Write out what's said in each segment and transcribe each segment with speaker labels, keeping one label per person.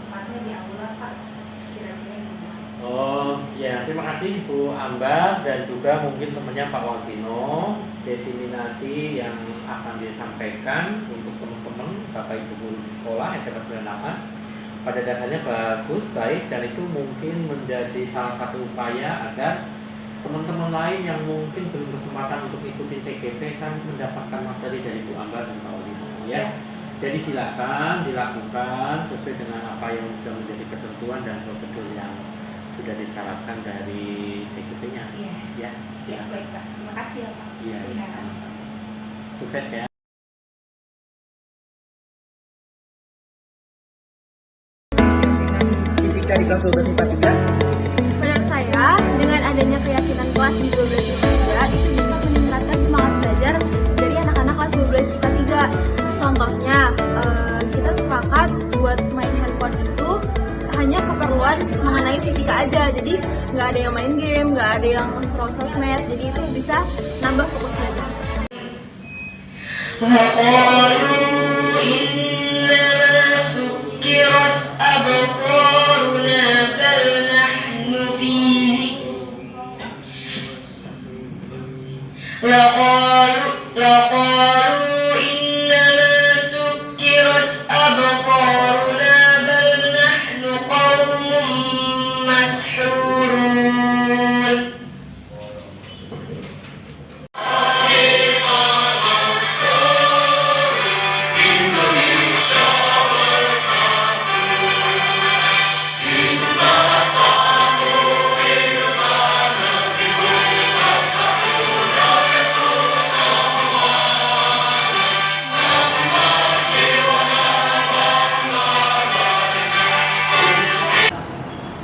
Speaker 1: tempatnya di aula Pak, kira-kira gimana?
Speaker 2: Oh ya, terima kasih Bu Ambar dan juga mungkin temannya Pak Waldino. Diseminasi yang akan disampaikan untuk teman-teman Bapak Ibu guru di sekolah SMA 98 pada dasarnya bagus, baik, dan itu mungkin menjadi salah satu upaya agar teman-teman lain yang mungkin belum kesempatan untuk ikuti CGP kan mendapatkan materi dari Bu Ambar dan Pak Waldino ya. Jadi silakan dilakukan sesuai dengan apa yang sudah menjadi ketentuan dan prosedur yang sudah disyaratkan dari CGP-nya.
Speaker 1: Iya.
Speaker 2: Ya,
Speaker 1: Ya, baik Pak. Terima kasih ya Pak.
Speaker 2: Iya,
Speaker 1: Iya.
Speaker 2: sama-sama. Sukses ya.
Speaker 3: Fisika di kelas 12 IPA 3.
Speaker 4: Menurut saya, dengan adanya keyakinan kelas di 12 IPA 3 itu bisa meningkatkan semangat belajar dari anak-anak kelas 12 IPA 3. Contohnya, kita sepakat buat main handphone itu hanya keperluan mengenai fisika aja. Jadi nggak ada yang main game, nggak ada yang scroll sosmed. Jadi itu bisa nambah fokus belajar.
Speaker 5: لقالوا إنما سكرت أبصارنا بل نحن قوم مسحورون.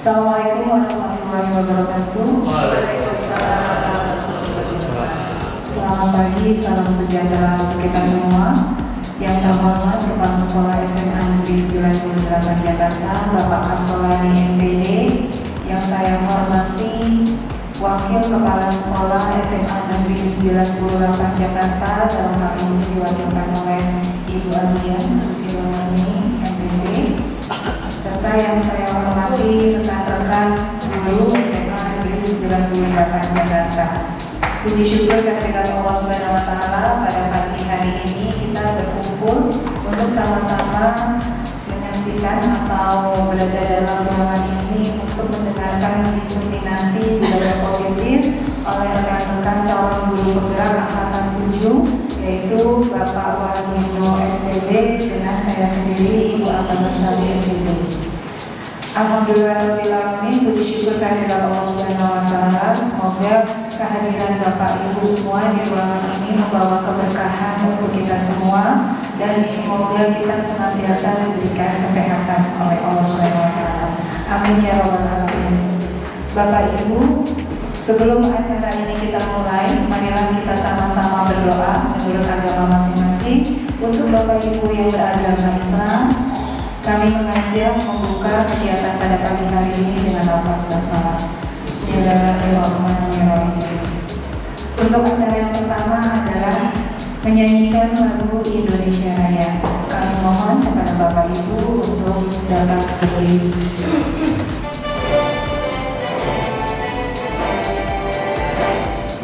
Speaker 6: Assalamualaikum warahmatullahi wabarakatuh. Selamat pagi, salam sejahtera untuk kita semua. Yang terhormat Kepala Sekolah SMA Negeri 98 Jakarta, Bapak Kaskolani MPD. Yang saya hormati Wakil Kepala Sekolah SMA Negeri 98 Jakarta, dalam hal ini diwakilkan oleh Ibu Alian Susilowani MPD. Serta yang saya hormati rekan-rekan guru SMA Negeri 98 Jakarta. Puji syukur kehadirat Allah Subhanahu wa Ta'ala, pada pagi hari ini kita berkumpul untuk sama-sama menyaksikan atau berada dalam ruangan ini untuk mendengarkan diseminasi budaya positif oleh rekan-rekan calon guru penggerak angkatan 7, yaitu Bapak Waldino SPD dengan saya sendiri Ibu Ambar Lestari SPD. Alhamdulillahirrahmanirrahim, puji syukur kehadirat Allah Subhanahu wa Ta'ala. Semoga kehadiran Bapak Ibu semua di ruangan ini membawa keberkahan untuk kita semua, dan semoga kita senantiasa diberikan kesehatan oleh Allah Subhanahu wa Ta'ala. Amin ya rabbal alamin. Bapak Ibu, sebelum acara ini kita mulai, marilah kita sama-sama berdoa menurut agama masing-masing. Untuk Bapak Ibu yang beragama Islam, kami mengajak membuka kegiatan pada pagi hari ini dengan lafaz basmalah. Bismillahirrahmanirrahim. Untuk acara yang pertama adalah menyanyikan lagu Indonesia Raya. Kami mohon kepada Bapak Ibu untuk dapat berdiri.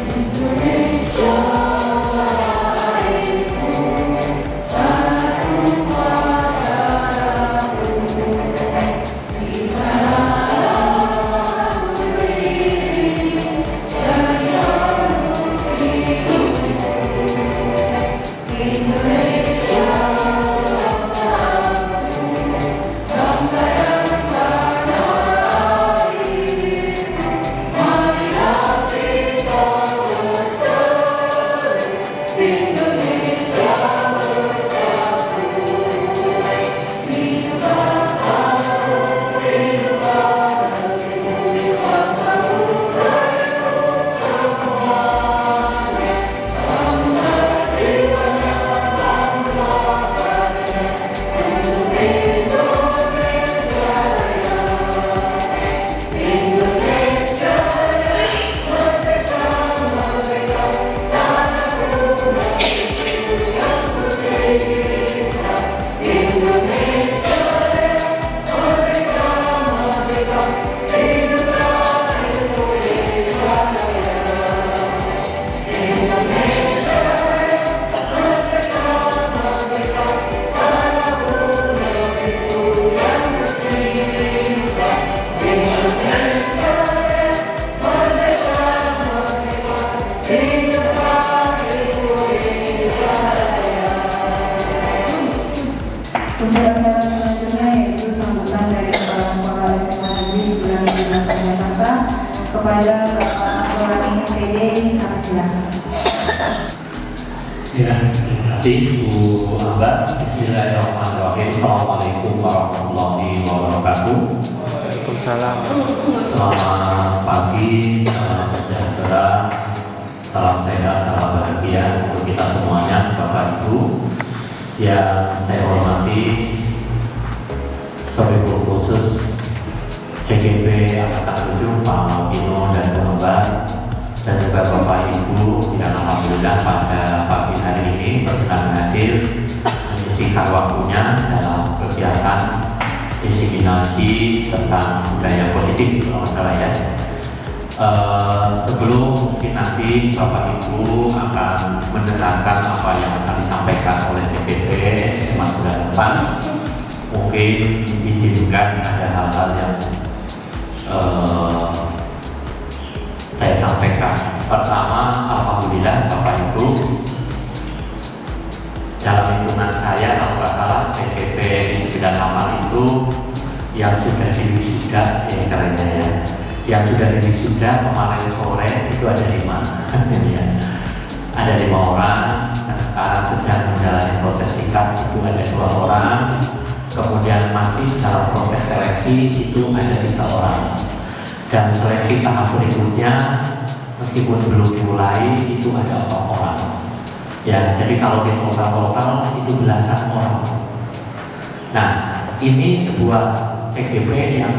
Speaker 5: Indonesia, bangsa yang
Speaker 6: Kepada Kepala Sekolah IMPD, kami silakan.
Speaker 2: Ya, terima kasih Bu Ambar. Bismillahirrahmanirrahim. Assalamualaikum warahmatullahi wabarakatuh.
Speaker 3: Waalaikumsalam.
Speaker 2: Selamat pagi, salam sejahtera, salam sehat, salam bahagia untuk kita semuanya, Bapak Ibu yang saya hormati, Sohibul khusus CGP Angkatan 7, Pak Malkino dan Bu Ambar, dan juga Bapak Ibu yang alhamdulillah pada pagi hari ini berkenan hadir menyisihkan waktunya dalam kegiatan diseminasi tentang budaya positif kalau salah ya. Sebelum mungkin nanti Bapak Ibu akan mendengarkan apa yang akan disampaikan oleh CGP SMA 98, mungkin izinkan ada hal-hal yang saya sampaikan. Pertama, alhamdulillah Bapak Ibu, dalam hitungan saya kalau nggak salah CGP di 98 itu yang sudah diwisuda yang sudah diwisuda kemarin sore itu ada 5 ya. Ada 5 orang dan sekarang sedang menjalani proses tingkat itu ada 2 orang, kemudian masih dalam proses seleksi itu ada 3 orang, dan seleksi tahap berikutnya meskipun belum dimulai itu ada 4 orang ya. Jadi kalau di total itu belasan orang. Nah, ini sebuah CGP yang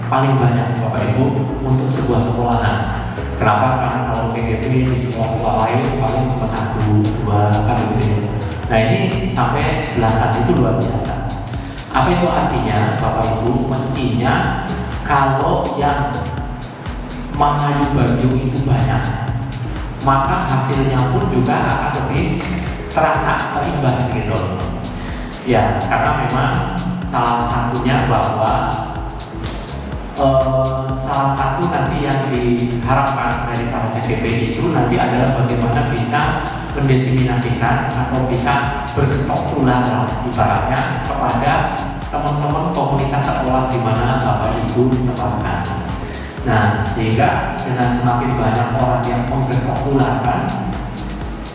Speaker 2: paling banyak Bapak Ibu untuk sebuah sekolahan. Kenapa? Karena kalau CGP di sekolah-sekolah lain paling cuma 1-2 kan gitu. Nah, ini sampai belasan itu luar biasa. Apa itu artinya Bapak Ibu? Mestinya kalau yang mengayu baju itu banyak, maka hasilnya pun juga akan lebih terasa terimbas gitu ya. Karena memang salah satunya bahwa salah satu nanti yang diharapkan dari para CGP itu nanti adalah bagaimana bisa mendiseminasikan atau bisa bergetok tular ibaratnya kepada teman-teman komunitas sekolah di mana Bapak Ibu tempatkan. Nah, sehingga dengan semakin banyak orang yang menggetok tularkan,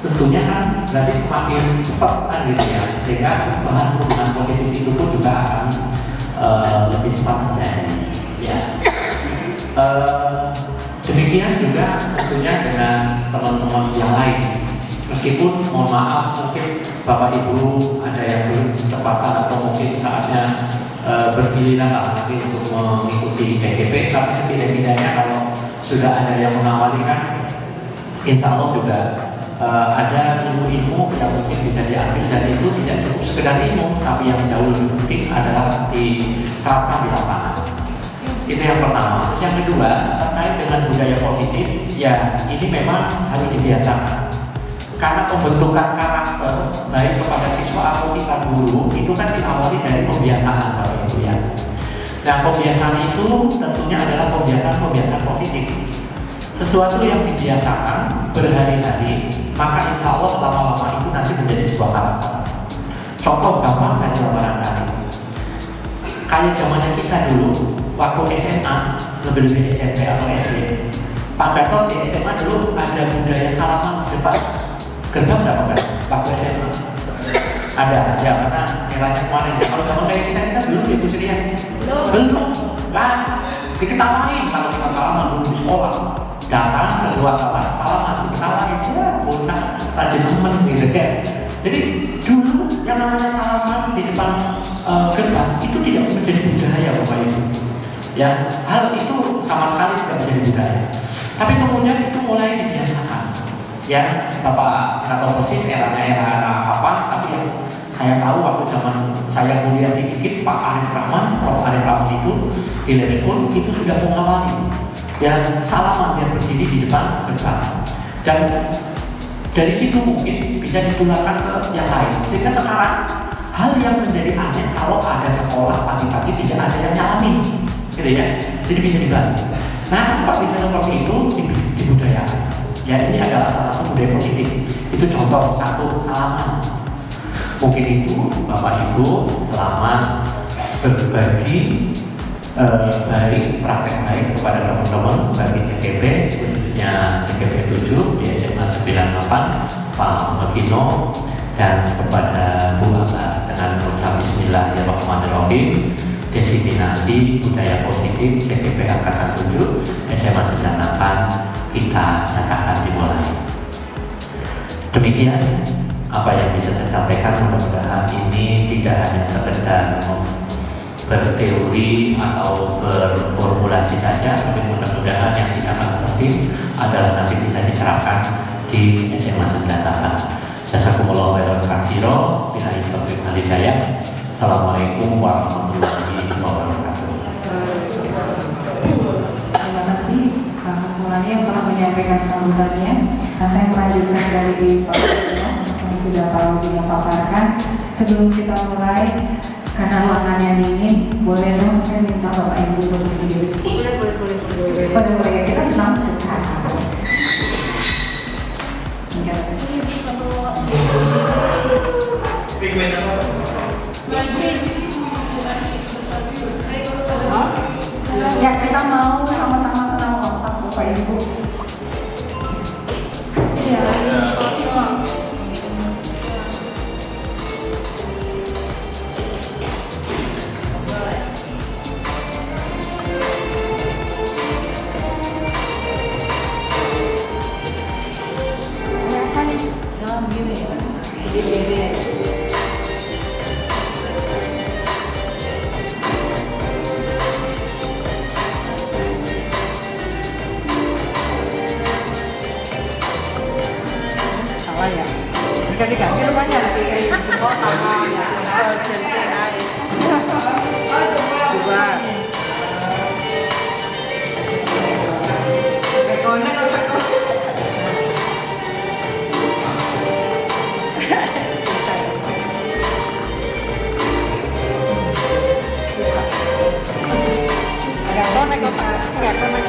Speaker 2: tentunya kan jadi semakin cepat kan gitu ya, sehingga perubahan positif itu pun juga akan lebih cepat terjadi ya. Demikian juga tentunya dengan teman-teman yang lain. Meskipun mohon maaf mungkin Bapak Ibu ada yang belum kesempatan atau mungkin saatnya bergiliran nanti untuk mengikuti CGP, tapi setidak-tidaknya kalau sudah ada yang mengawali kan, insya Allah juga ada ilmu-ilmu yang mungkin bisa diambil, dan itu tidak cukup sekedar ilmu, tapi yang jauh lebih penting adalah diterapkan di lapangan. Itu yang pertama. Yang kedua, terkait dengan budaya positif, ya ini memang harus dibiasakan. Karena pembentukan karakter baik kepada siswa atau kita guru itu kan diawali dari pembiasaan Bapak Ibu ya. Nah, pembiasaan itu tentunya adalah pembiasaan positif. Sesuatu yang dibiasakan berhari-hari, maka insya Allah lama-lama itu nanti menjadi sebuah karakter. Contoh gampang saja barangkali. Kayak zamannya kita dulu waktu SMA, lebih-lebih SMP atau SD. Pak Gatot di SMA dulu ada budaya salaman di depan gerbang nggak Pak? Waktu SMA ada ya, karena nilainya kemarin. Kalau sama kayak kita belum ikut ya, belum kan diketawain kalau kita salaman dulu di sekolah, datang ke luar kelas salaman diketawain, ya bocah rajin temen gitu kan. Jadi dulu yang namanya salaman di depan gerbang itu tidak menjadi budaya Bapak Ibu ya. Hal itu sama sekali tidak menjadi budaya, tapi kemudian itu mulai dibiasakan ya. Bapak nggak tahu persis era kapan, tapi yang saya tahu waktu zaman saya kuliah di IKIP, Pak Arif Rahman, Prof. Arif Rahman itu di lab school itu sudah mengawali ya salaman yang berdiri di depan gerbang, dan dari situ mungkin bisa ditularkan ke yang lain. Sehingga sekarang hal yang menjadi aneh kalau ada sekolah pagi-pagi tidak ada yang nyalamin gitu ya, jadi bisa dibalik. Nah, Pak bisa seperti itu dibudayakan ya. Ini adalah salah satu budaya positif. Itu contoh satu, salaman. Mungkin itu Bapak Ibu selamat berbagi baik, praktek baik kepada teman-teman bagi CGP, khususnya CGP 7 di SMA 98 Pak Makino, dan kepada Bu Aba dengan ucap Bismillahirrahmanirrahim. Diseminasi budaya positif CGP Angkatan 7 SMA 98 kita nyatakan dimulai. Demikian apa yang bisa saya sampaikan. Mudah-mudahan ini tidak hanya sekedar berteori atau berformulasi saja, tapi mudah-mudahan yang kita lakukan adalah nanti bisa diterapkan di SMA 98. Jazakumullahu khairan katsira. Billahi taufiq wal hidayah. Assalamualaikum warahmatullahi wabarakatuh.
Speaker 6: Terima kasih Mas Mulani yang telah menyampaikan sambutannya. Saya melanjutkan dari Pak Wagino yang sudah Pak Wagino paparkan. Sebelum kita mulai, karena ruangannya dingin, boleh dong saya minta Bapak Ibu berdiri. Boleh. Kita senang sebentar. Ya, kita mau sama-sama senang kontak Bapak Ibu. Iya.
Speaker 3: Ganti-ganti rumahnya lagi kayak semua sama ya. Coba. Bekonya nggak beko. Susah. Agak konek kota, agak konek.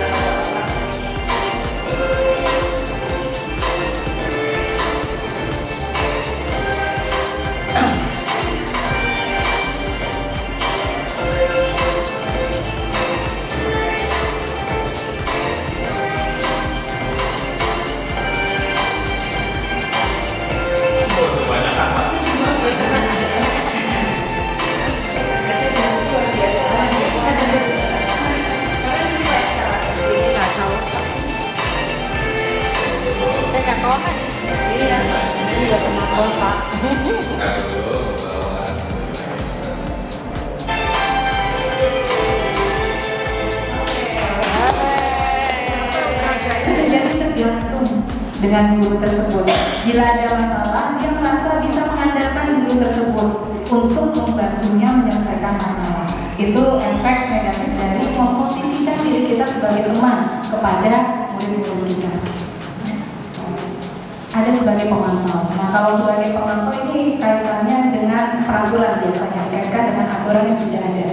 Speaker 6: Dengan guru tersebut. Bila ada masalah, dia merasa bisa mengandalkan guru tersebut untuk membantunya menyelesaikan masalah. Itu efek negatif dari memposisikan diri kita sebagai teman kepada murid-murid kita. Ada sebagai pemantau. Nah, kalau sebagai pemantau ini kaitannya dengan peraturan biasanya, dikaitkan dengan aturan yang sudah ada.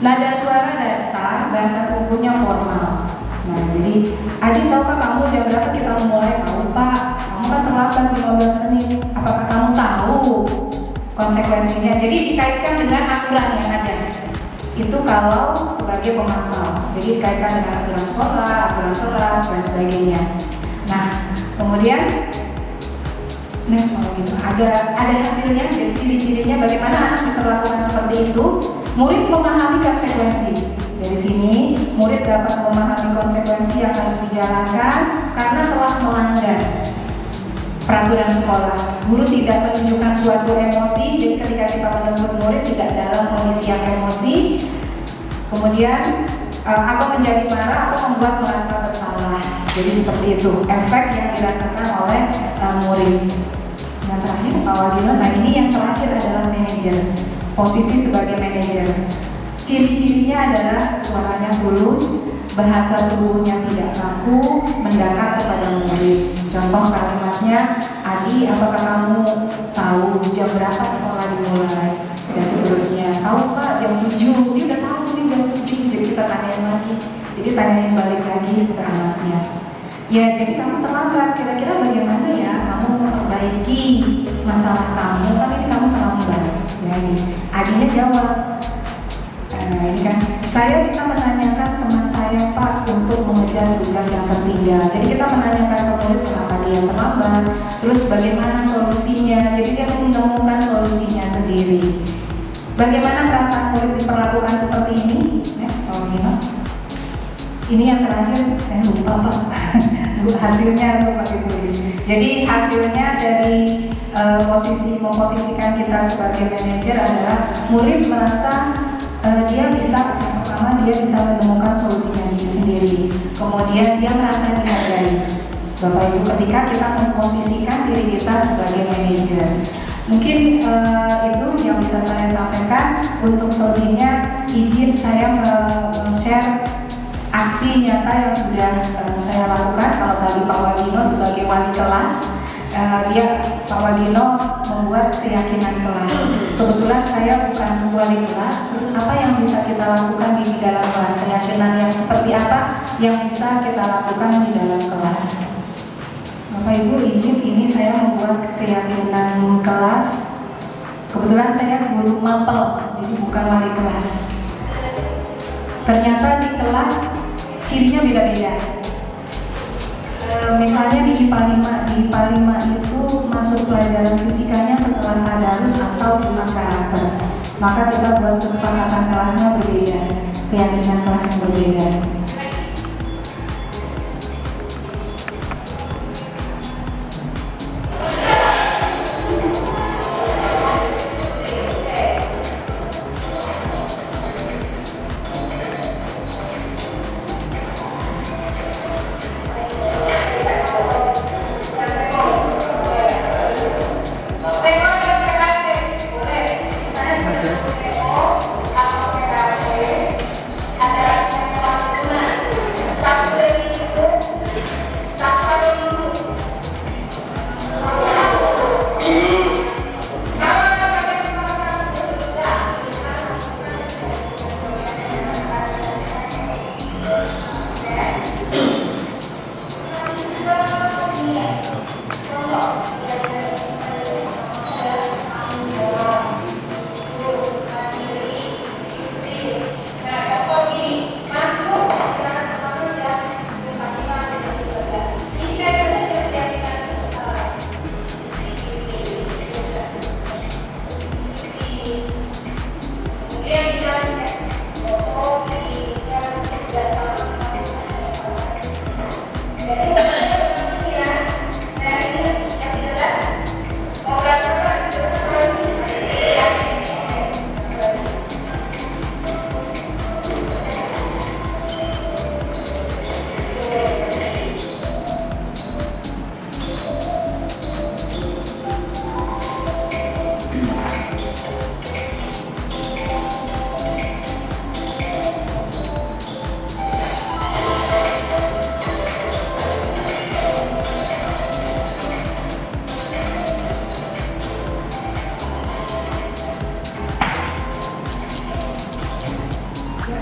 Speaker 6: Nada suara datar, bahasa tubuhnya formal. Nah, jadi Adi, tahukah kamu jam berapa kita mulai? Tahu Pak, kamu kan terlambat 15 menit. Apakah kamu tahu konsekuensinya? Jadi dikaitkan dengan aturan yang ada. Itu kalau sebagai pemantau. Jadi dikaitkan dengan aturan sekolah, aturan kelas, dan sebagainya. Nah, kemudian ada hasilnya, jadi ciri-cirinya bagaimana anak diperlakukan seperti itu. Murid memahami konsekuensi. Dari sini, murid dapat memahami konsekuensi yang harus dijalankan karena telah melanggar peraturan sekolah. Guru tidak menunjukkan suatu emosi, jadi ketika kita menegur murid tidak dalam kondisi yang emosi, kemudian atau menjadi marah atau membuat merasa bersalah. Jadi seperti itu efek yang dirasakan oleh murid. Yang terakhir Pak Wagino, nah ini yang terakhir adalah manajer, posisi sebagai manajer. Ciri-cirinya adalah suaranya halus, bahasa tubuhnya tidak kaku, mendekat kepada murid. Contoh kalimatnya, Adi, apakah kamu tahu jam berapa sekolah dimulai? Dan seterusnya. Tahu Pak, jam 7. Dia udah tahu nih jam 7, jadi kita tanyain lagi. Jadi tanyain balik lagi ke anaknya. Ya, jadi kamu terlambat. Kira-kira bagaimana ya kamu memperbaiki masalah kamu? Kan ini kamu terlambat. Ya, Adinya jawab. Ini kan Saya bisa menanyakan teman saya, Pak, untuk mengejar tugas yang tertinggal. Jadi kita menanyakan ke murid kenapa dia terlambat, terus bagaimana solusinya. Jadi dia menemukan solusinya sendiri. Bagaimana perasaan murid diperlakukan seperti ini? Ini yang terakhir, saya lupa, Pak. Hasilnya lupa ditulis. Jadi hasilnya dari memposisikan kita sebagai manajer adalah murid merasa dia bisa, yang pertama dia bisa menemukan solusinya diri sendiri, kemudian dia merasa dihargai. Bapak Ibu, ketika kita memposisikan diri kita sebagai manajer, mungkin itu yang bisa saya sampaikan. Untuk selebihnya izin saya share aksi nyata yang sudah saya lakukan. Kalau tadi Pak Wagino sebagai wali kelas, Pak Wagino membuat keyakinan kelas. Kebetulan saya bukan wali kelas, terus apa yang bisa kita lakukan di dalam kelas? Keyakinan yang seperti apa yang bisa kita lakukan di dalam kelas? Bapak Ibu izin, ini saya membuat keyakinan kelas. Kebetulan saya guru mapel, jadi bukan wali kelas. Ternyata di kelas cirinya beda-beda. Misalnya di IPA 5 itu masuk pelajaran fisikanya setelah tadarus atau cuma karakter. Maka kita buat kesepakatan kelasnya berbeda, keyakinan kelasnya berbeda.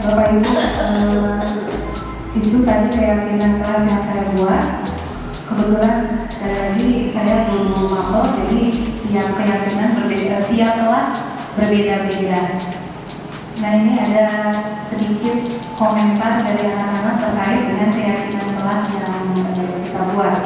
Speaker 6: Bapak Ibu, itu tadi keyakinan kelas yang saya buat. Kebetulan tadi saya guru mapel, jadi tiap keyakinan berbeda, tiap kelas berbeda-beda. Nah, ini ada sedikit komentar dari anak-anak terkait dengan keyakinan kelas yang kita buat.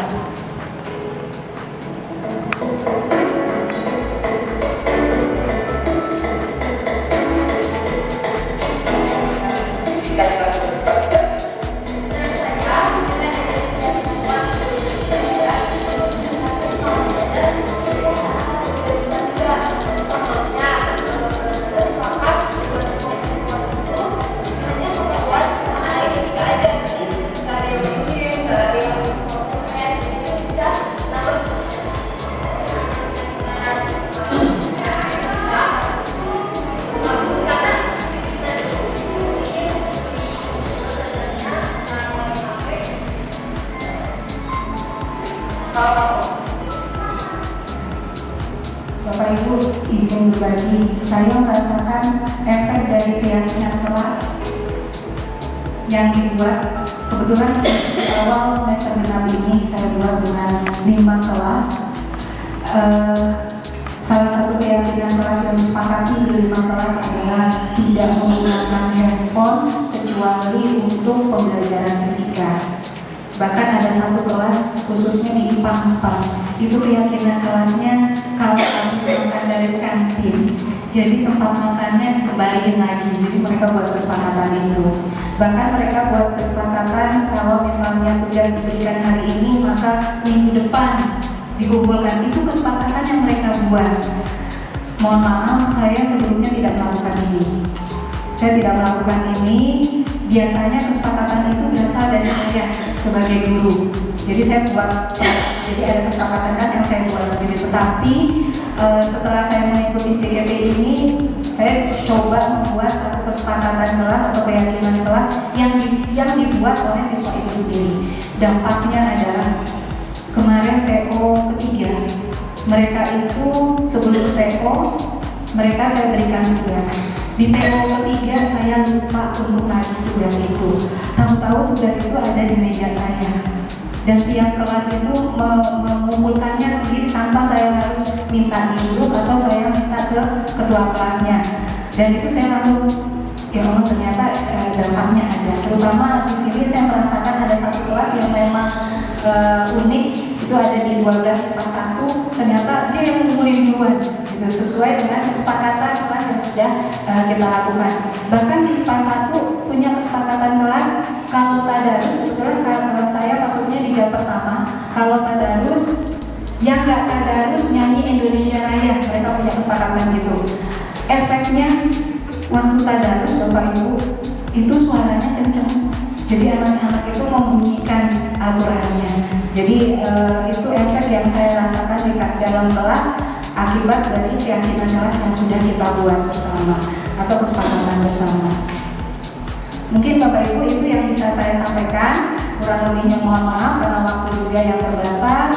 Speaker 6: Bapak Ibu izin berbagi, saya merasakan efek dari keyakinan kelas yang dibuat. Kebetulan di awal semester genap ini saya buat dengan 5 kelas. Salah satu keyakinan kelas yang disepakati di 5 kelas adalah tidak menggunakan handphone kecuali untuk pembelajaran fisika. Bahkan ada satu kelas khususnya di IPA 4, itu keyakinan kelasnya kalau habis makan dari kantin, jadi tempat makannya kembaliin lagi. Jadi mereka buat kesepakatan itu. Bahkan mereka buat kesepakatan kalau misalnya tugas diberikan hari ini, maka minggu depan dikumpulkan. Itu kesepakatan yang mereka buat. Mohon maaf, saya sebelumnya tidak melakukan ini. Saya tidak melakukan ini. Biasanya kesepakatan itu berasal dari saya sebagai guru. Jadi saya buat, jadi ada kesepakatan kan yang saya buat sendiri. Tetapi setelah saya mengikuti JKT ini, saya coba membuat satu kesepakatan kelas atau keyakinan kelas yang dibuat oleh siswa itu sendiri. Dampaknya adalah kemarin PO ketiga, mereka itu sebelum PO mereka saya berikan tugas. Di PO ketiga saya lupa untuk nagih tugas itu. Tahu-tahu tugas itu ada di meja saya. Dan tiap kelas itu mengumpulkannya sendiri tanpa saya harus minta dulu atau saya minta ke ketua kelasnya. Dan itu saya langsung, ya Allah, ternyata dampaknya ada. Terutama di sini saya merasakan ada satu kelas yang memang unik, itu ada di 12 IPA 1, ternyata dia yang mulai duluan, gitu, sesuai dengan kesepakatan kelas yang sudah kita lakukan. Bahkan di IPA 1 punya kesepakatan kelas, kalau tadarus, kebetulan kalau saya masuknya di jam pertama, kalau tadarus, yang nggak tadarus nyanyi Indonesia Raya, mereka punya kesepakatan gitu. Efeknya waktu tadarus Bapak Ibu itu suaranya kenceng, jadi anak-anak itu membunyikan Al-Qurannya. Jadi itu efek yang saya rasakan di dalam kelas akibat dari keyakinan kelas yang sudah kita buat bersama atau kesepakatan bersama. Mungkin Bapak Ibu itu yang bisa saya sampaikan. Kurang lebihnya mohon maaf karena waktu juga yang terbatas.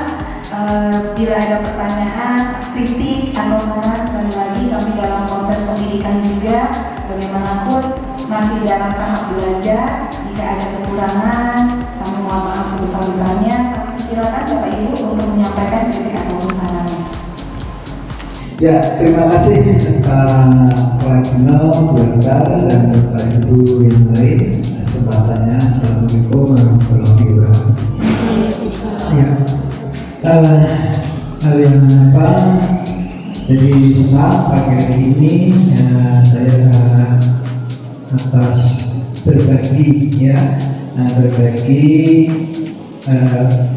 Speaker 6: Bila ada pertanyaan, kritik atau saran, sekali lagi kami dalam proses pendidikan juga, bagaimanapun masih dalam tahap belajar. Jika ada kekurangan, kami mohon maaf sebesar-besarnya. Silakan Bapak Ibu untuk menyampaikan kritik atau sarannya.
Speaker 7: Ya, terima kasih Pak Gino, Bu Antar, dan Bapak Ibu yang lain. Kesempatannya, Assalamualaikum warahmatullahi wabarakatuh. Ya, hal yang apa? Jadi senang pagi hari ini saya atas berbagi berbagi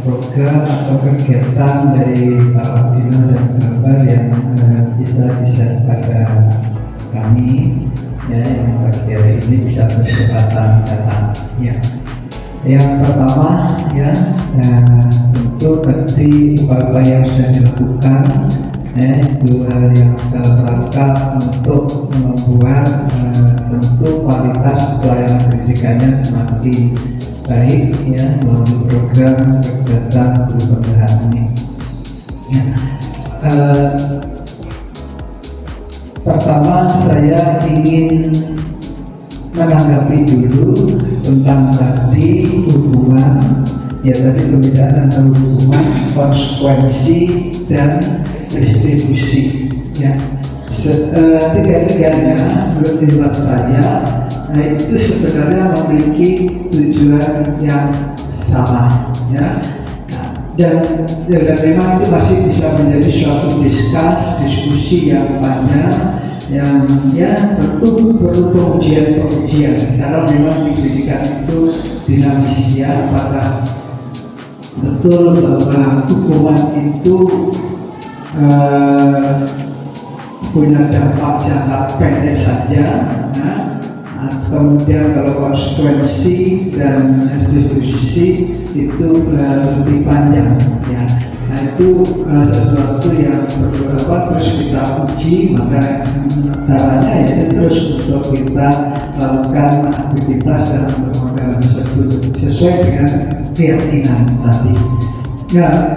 Speaker 7: program atau kegiatan dari Pak Wadino dan Bapak yang bisa pada kami yang pagi hari ini bisa berkesempatan datang. Yang pertama tentu tadi upaya yang sudah dilakukan itu hal yang dalam rangka untuk membuat tentu kualitas pelayanan pendidikannya semakin baik melalui program kegiatan guru pemberhentian ini. Pertama saya ingin menanggapi dulu tentang tadi hubungan, tadi perbedaan antara hubungan konsekuensi dan distribusi. Tiga-tiganya menurut hemat saya itu sebenarnya memiliki tujuan yang sama, dan memang itu masih bisa menjadi suatu diskusi yang banyak, yang tentu perlu pengujian karena memang pendidikan itu dinamis, apakah betul bahwa hukuman itu punya dampak jangka pendek saja, kemudian kalau konsekuensi dan distribusi itu lebih panjang, Nah itu sesuatu yang perlu terus kita uji, maka caranya itu terus untuk kita lakukan aktivitas dalam program tersebut sesuai dengan keyakinan tadi.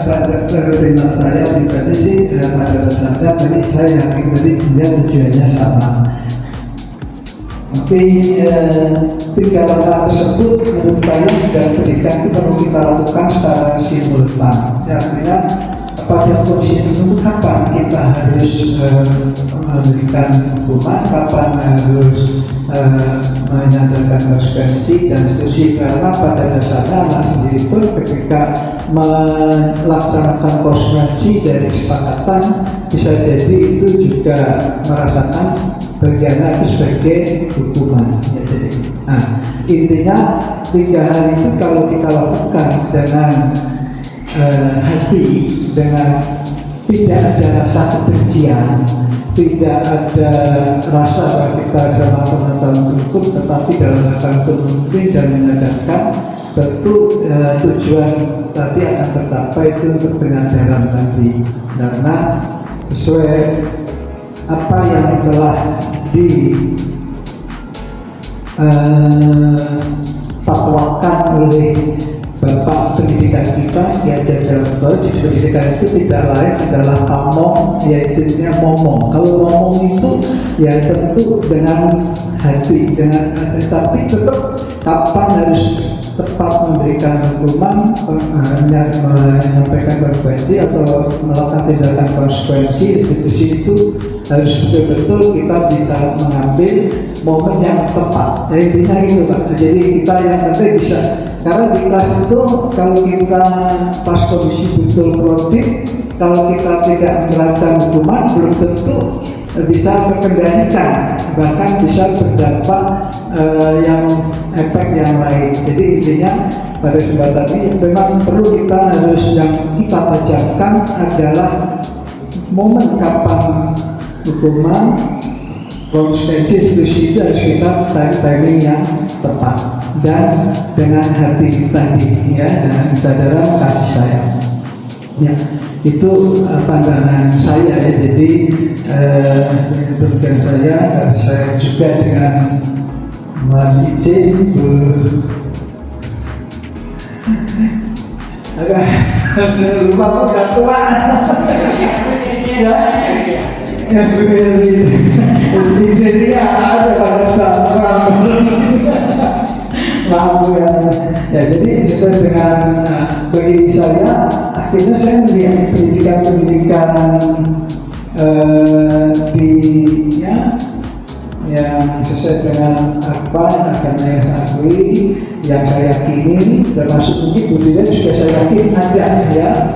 Speaker 7: Pada prinsip saya pribadi sih pada dasarnya tadi saya yakin tadi tujuannya sama. Tapi tiga langkah tersebut menurut saya dalam pendidikan itu perlu kita lakukan secara simultan. Artinya pada posisi tertentu kapan kita harus memberikan hukuman, kapan harus menyandarkan konsekuensi dan seterusnya. Karena pada dasarnya anak sendiri pun ketika melaksanakan konsekuensi dari kesepakatan bisa jadi itu juga merasakan bagiannya itu sebagai hukuman. Ya, jadi, intinya 3 hal itu kalau kita lakukan dengan hati, dengan tidak ada rasa kebencian, tidak ada rasa bahwa kita adalah melakukan hukum, tetapi dalam rangka mungkin dan menyadarkan tentu tujuan tadi akan tercapai itu untuk penyadaran tadi, karena sesuai apa yang telah dipatwakan oleh Bapak pendidikan kita diajar dalam college. Pendidikan itu tidak lain adalah pamong, yaitu ngomong. Kalau ngomong itu ya tentu dengan hati, tapi tetap kapan harus tepat memberikan hukuman, menyampaikan konsekuensi atau melakukan tindakan konsekuensi, institusi itu harus betul-betul kita bisa mengambil momen yang tepat. Jadi intinya itu Pak. Jadi kita yang penting bisa, karena di kelas itu kalau kita pas kondisi betul produktif, kalau kita tidak menerapkan hukuman belum tentu bisa terkendalikan, bahkan bisa berdampak yang efek yang lain. Jadi intinya pada kesempatan ini memang perlu kita harus yang kita tajamkan adalah momen kapan hukuman, konsekuensi institusi itu harus kita timing yang tepat dan dengan hati tadi, ya, dengan kesadaran kasih sayang. Ya, itu pandangan saya ya. Jadi berikan saya kasih sayang juga dengan mohon izin agak lupa udah tua ya jadi ya ada pada saat ya jadi sesuai dengan bagi saya akhirnya saya melihat pendidikan di ya yang sesuai dengan apa yang akan saya akui, yang saya yakini, termasuk mungkin budaya juga saya yakin ada ya,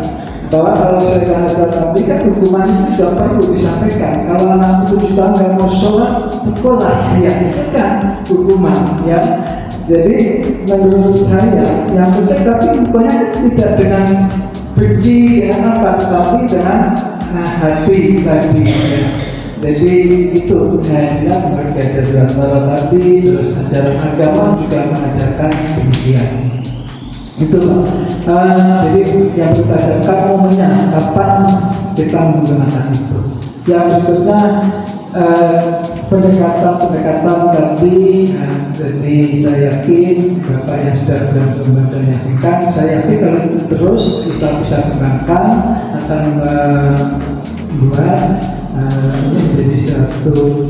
Speaker 7: bahwa kalau saya ada kan hukuman itu juga perlu disampaikan. Kalau anak 7 tahun nggak mau sholat, sekolah ya itu kan hukuman ya. Jadi menurut saya yang penting, tapi pokoknya tidak dengan benci dengan apa, tapi dengan hati tadi ya. Jadi itu dia berbeda dengan para tadi, terus ajaran agama juga mengajarkan demikian. Itu jadi yang kita ajarkan momennya kapan kita menggunakan itu. Yang berikutnya pendekatan tadi, jadi saya yakin Bapak yang sudah benar-benar menyampaikan, saya yakin kalau itu terus kita bisa kembangkan akan membuat menjadi satu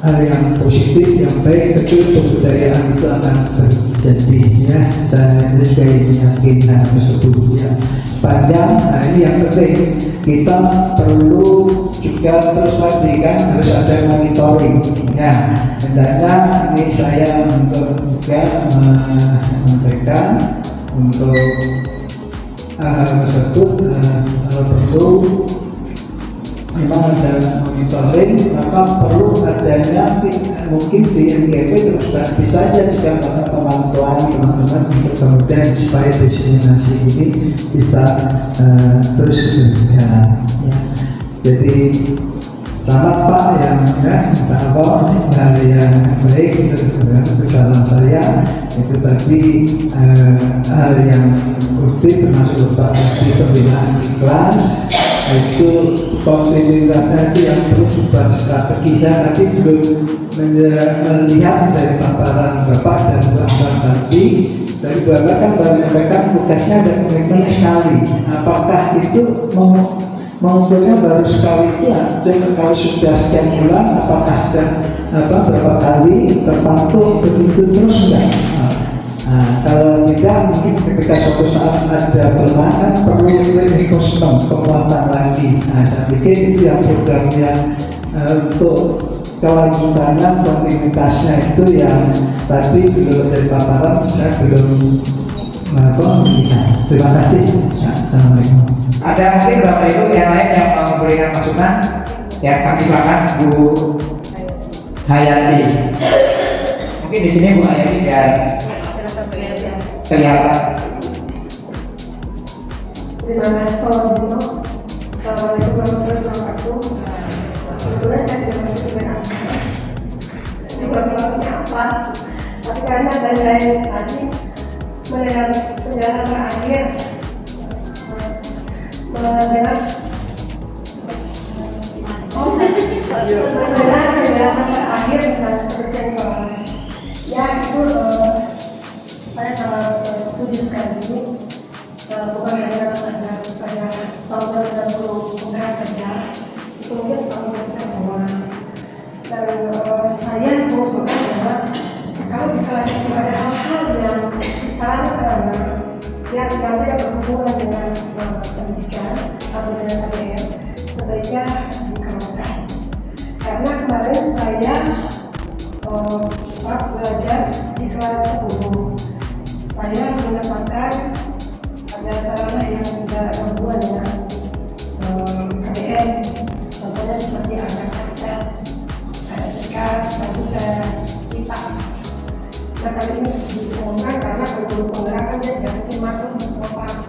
Speaker 7: hal yang positif, yang baik, betul kebudayaan itu akan terjadi ya. Saya juga yakin hal tersebut ya. Sepanjang, ini yang penting kita perlu juga terus kan harus ada monitoring ya. Hendaknya ini saya untuk juga menyampaikan untuk tersebut kalau perlu memang ada monitoring, maka perlu adanya mungkin di MGP terus bisa saja juga melakukan pemantauan teman-teman untuk kemudian supaya diseminasi ini bisa terus berjalan. Ya. Jadi selamat Pak yang insya Allah hal yang baik untuk saran saya itu tadi hal yang positif termasuk Bapak di pembinaan di kelas. Itu kontinuitasnya itu yang perlu dibuat strategisnya, tapi belum melihat dari paparan Bapak dan Bapak tadi. Dari Bapak kan baru menyampaikan tugasnya dan komitmennya sekali. Apakah itu mengumpulnya baru sekali itu ya? Dan kalau sudah sekian bulan, apakah sudah berapa kali terpantau begitu terus enggak? Kalau paling tidak mungkin ketika suatu saat ada pelanggan perlu reinforcement, penguatan lagi. Nah, saya pikir itu yang program yang untuk kelanjutannya, kontinuitasnya itu yang tadi belum dari paparan, saya belum melihat. Terima kasih. Ya, assalamualaikum.
Speaker 8: Ada mungkin Bapak Ibu yang lain yang mau memberikan masukan? Ya, kami silakan Bu Hayati. Mungkin di sini Bu Hayati biar kelihatan.
Speaker 3: Terima kasih Pak Wagino. Assalamualaikum warahmatullahi wabarakatuh. Sebetulnya saya tidak mengerti juga apa, tapi karena dari saya tadi mendengar penjelasan terakhir, mendengar penjelasan terakhir tentang persen kelas, ya itu saya sangat setuju sekali. Bukan hanya pada tahun 2020 program kerja, itu mungkin tahun kita semua. Dan saya mengusulkan bahwa kalau di kelas itu ada hal-hal yang sarana yang tidak berhubungan dengan pendidikan atau dengan KBM, sebaiknya dikeluarkan. Karena kemarin saya belajar di kelas 10, saya mendapatkan ada sarana yang tidak berhubungan dengan KBM, contohnya seperti ada ketika lalu saya cita. Nah, kali ini diumumkan karena guru penggerak kan tidak mungkin masuk ke semua kelas.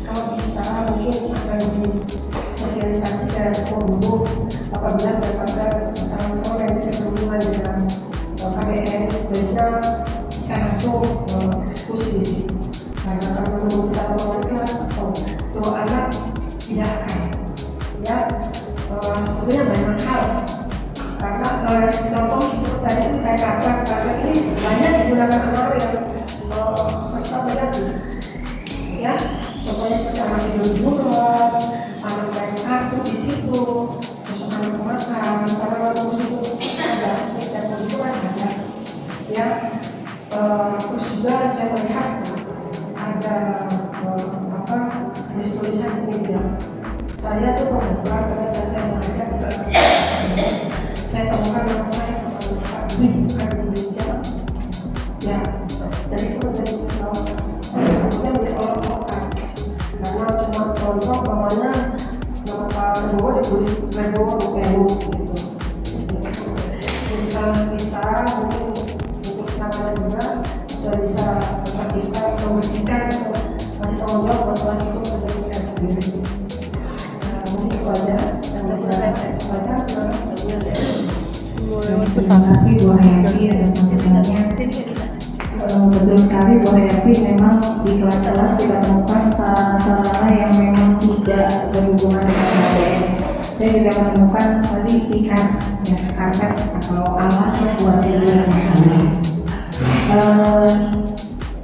Speaker 3: Kalau bisa mungkin akan disosialisasikan semua guru apabila mendapatkan masalah-masalah yang tidak berhubungan dengan KBM, sebaiknya kita langsung eksekusi di sini. Karena kalau guru kita melakukan kelas atau semua anak tidak akan, ya sebenarnya banyak hal. Karena contoh seperti tadi itu saya katakan karena ini banyak digunakan anak yang peserta negatif, ya contohnya seperti anak tidur di luar, anak main kartu di situ, terus anak makan, karena kalau di situ ada jatuh hiburan ada, ya terus juga saya melihat ada tulisan di meja. Saya tuh kebetulan pada saat saya mengajar juga saya temukan nama saya sama Pak Dwi bukan di meja, ya, dan itu menjadi menjadi orang-orang karena cuma contoh namanya nama Pak Prabowo ditulis Prabowo Prabowo gitu. Jadi kalau bisa mungkin untuk sana juga sudah bisa tempat kita membersihkan masih tanggung jawab buat kelas itu menjadi saya sendiri. Mungkin itu aja dan saya sampaikan.
Speaker 6: Terima kasih Bu Hayati atas masukannya. Betul sekali Bu Hayati, memang di kelas-kelas kita temukan sarana-sarana yang memang tidak berhubungan dengan KBM. Saya juga menemukan tadi ikan, ya, karpet atau alas buat tidur.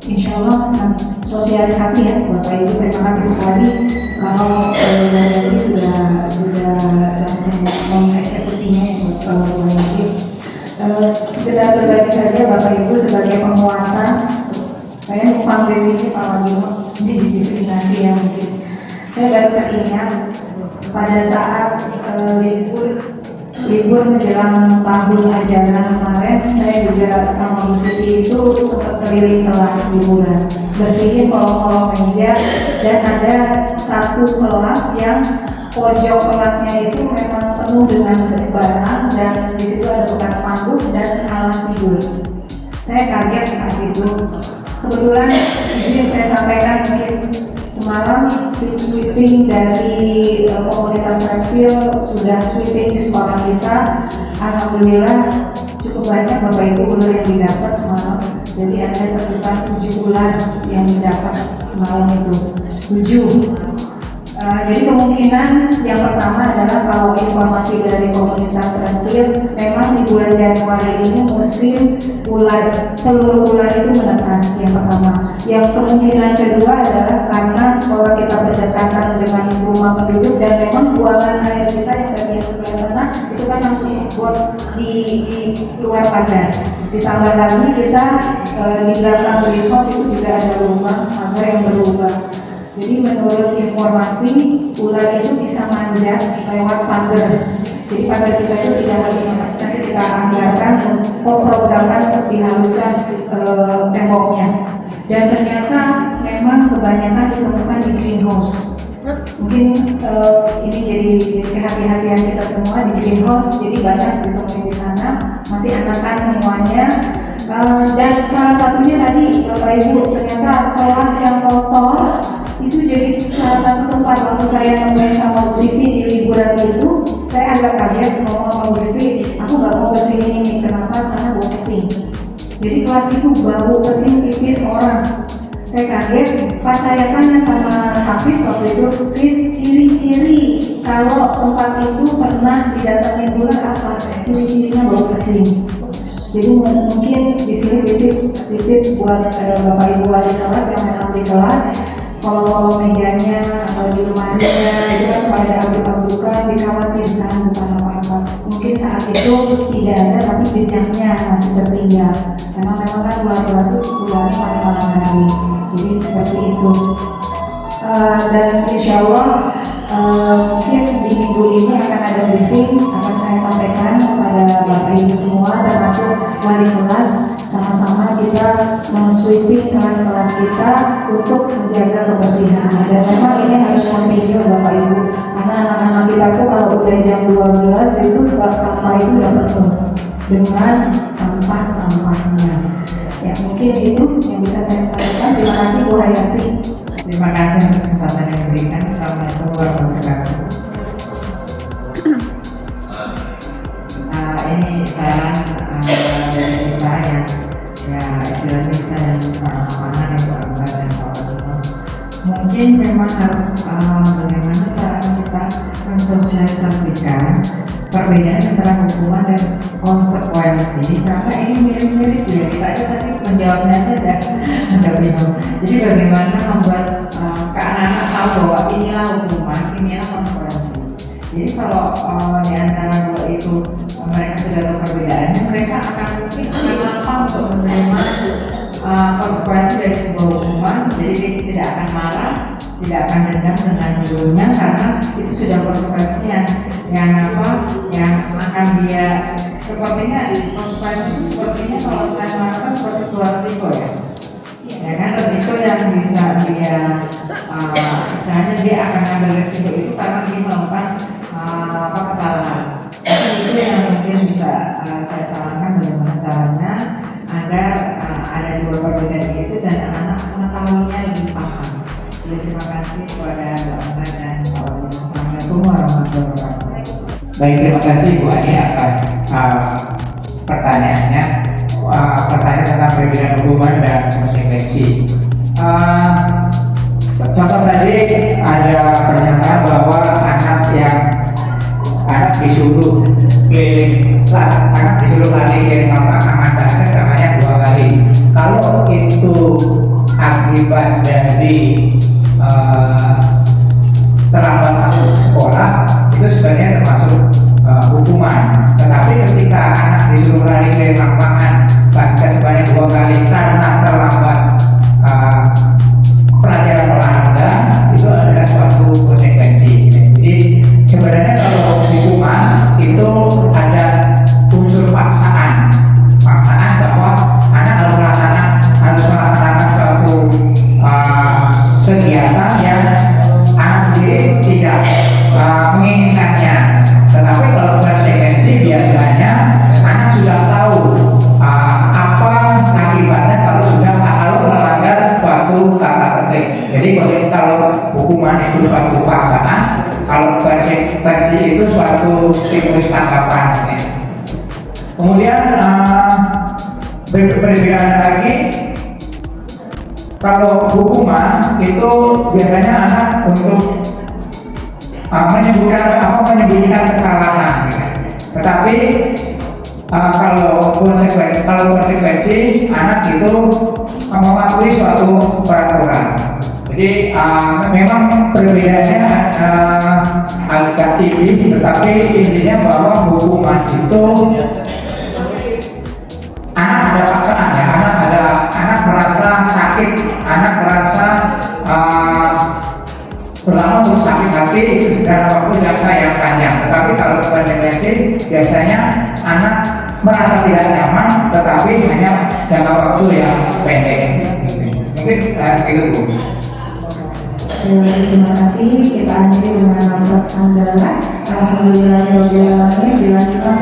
Speaker 6: Insya Allah sosialisasi ya Bapak Ibu, terima kasih sekali kalau dari sudah langsung mengeksekusinya kalau Bu. Sekedar berbagi saja Bapak Ibu sebagai penguatan, saya numpang di sini Pak Wagino di diskriminasi ya mungkin. Saya baru teringat pada saat libur menjelang tahun ajaran kemarin, saya juga sama Bu Siti itu sempat keliling kelas liburan, bersihin kolong-kolong meja, dan ada satu kelas yang pojok kelasnya itu memang penuh dengan barang dan di situ ada bekas spanduk dan alas tidur. Saya kaget saat itu. Kebetulan izin saya sampaikan mungkin semalam tim sweeping dari komunitas Redfield sudah sweeping di sekolah kita. Alhamdulillah cukup banyak Bapak Ibu ular yang didapat semalam. Jadi ada sekitar 7 ular yang didapat semalam itu. 7. Jadi kemungkinan yang pertama adalah kalau informasi dari komunitas Rentir, memang di bulan Januari ini musim telur ular itu menetas, yang pertama. Yang kemungkinan kedua adalah karena sekolah kita berdekatan dengan rumah penduduk dan memang buangan air kita yang bagian sebelah sana itu kan langsung buat di luar pagar. Ditambah lagi kita di belakang greenhouse itu juga ada rumah pagar yang berubah. Jadi menurut informasi ular itu bisa manjat lewat pagar. Jadi pagar kita itu tidak harus nanti kita anggarkan untuk programkan untuk dihaluskan temboknya. Dan ternyata memang kebanyakan ditemukan di greenhouse. Mungkin ini jadi kehati-hatian kita semua di greenhouse. Jadi banyak ditemukan di sana, masih anakan semuanya. Dan salah satunya tadi Bapak Ibu, ternyata kelas yang kotor itu jadi salah satu tempat waktu saya nemuin sama Bu Siti di liburan itu, saya agak kaget ngomong sama Bu Siti, aku nggak mau bersihin ini, kenapa? Karena bau pesing. Jadi kelas itu bau pesing pipis orang. Saya kaget, pas saya tanya sama Hafiz waktu itu, Hafiz, ciri-ciri kalau tempat itu pernah didatangin ular apa? Ciri-cirinya bau pesing. Jadi mungkin di sini titip buat Bapak Ibu wali kelas yang memang di kelas, kalau mejanya atau di lemarinya itu kan suka ada abruk-abrukan, dikhawatirkan bukan apa-apa. Mungkin saat itu tidak ada tapi jejaknya masih tertinggal. Karena memang kan ular-ular itu keluarnya pada malam hari. Jadi seperti itu. Dan insya Allah mungkin di minggu ini akan ada briefing, akan saya sampaikan kepada Bapak Ibu semua termasuk wali kelas, sama-sama kita men-sweeping kelas-kelas kita untuk menjaga kebersihan. Dan memang ini harus continue Bapak Ibu, karena anak-anak kita tuh kalau udah jam 12 itu bak sampah itu udah penuh dengan sampah-sampahnya. Ya mungkin itu yang bisa saya sampaikan. Terima kasih Bu Hayati.
Speaker 8: Terima kasih atas kesempatan yang diberikan. Assalamualaikum warahmatullahi wabarakatuh. Ini saran dari kita yang ya istilahnya kita yang mana dan Pak dan Pak. Mungkin memang harus bagaimana cara kita mensosialisasikan perbedaan antara hukuman dan konsekuensi, karena ini mirip-mirip ya, kita itu tadi menjawabnya aja agak bingung. Jadi bagaimana membuat anak-anak tahu bahwa inilah hukuman, inilah konsekuensi. Jadi kalau di antara dua itu mereka sudah tahu perbedaannya, mereka akan mungkin lapang untuk menerima konsekuensi dari sebuah hukuman. Jadi dia tidak akan marah, tidak akan dendam dengan dulunya, karena itu sudah konsekuensi yang akan dia sepertinya konsekuensi sepertinya kalau saya mengatakan seperti keluar resiko ya kan, resiko yang bisa dia misalnya dia akan ambil resiko itu karena dia melakukan kesalahan. Itu yang mungkin bisa saya sarankan bagaimana caranya agar ada dua perbedaan itu dan anak-anak mengetahuinya lebih paham. Jadi terima kasih kepada Mbak dan Pak Wali. Assalamualaikum warahmatullahi wabarakatuh.
Speaker 9: Baik, terima kasih Bu Ani atas pertanyaannya. Pertanyaan tentang perbedaan hukuman dan konsekuensi. Contoh tadi ada pernyataan bahwa anak disuruh lari keliling lapangan basket namanya 2 kali. Kalau itu akibat dari terlambat masuk sekolah, itu sebenarnya termasuk hukuman. Tetapi ketika anak disuruh lari keliling lapangan basket sebanyak 2 kali karena terlambat pelajaran olahraga, itu adalah suatu konsekuensi. Jadi sebenarnya kalau hukuman itu ada unsur paksaan bahwa anak harus melaksanakan suatu kegiatan yang anak sendiri tidak menginginkannya. Tetapi kalau konsekuensi biasanya anak sudah tahu apa akibatnya kalau melanggar suatu tata tertib. Jadi kalau hukuman itu suatu paksaan, kalau konsekuensi itu suatu stimulus tanggapan. Kemudian berbeda lagi, kalau hukuman itu biasanya anak untuk menyembunyikan kesalahan. Tetapi kalau konsekuensi anak itu mematuhi suatu peraturan. Jadi memang perbedaannya agak tipis, tetapi intinya bahwa hukuman itu anak ada paksaan ya, anak merasa sakit, anak merasa pertama untuk sakit hati dalam waktu jangka yang panjang. Tetapi kalau konsekuensi biasanya anak merasa tidak nyaman, tetapi hanya jangka waktu yang pendek. Mungkin itu Bu.
Speaker 6: Terima kasih. Kita akhiri dengan lantas andalan. Alhamdulillahirobbilalamin. Dilanjutkan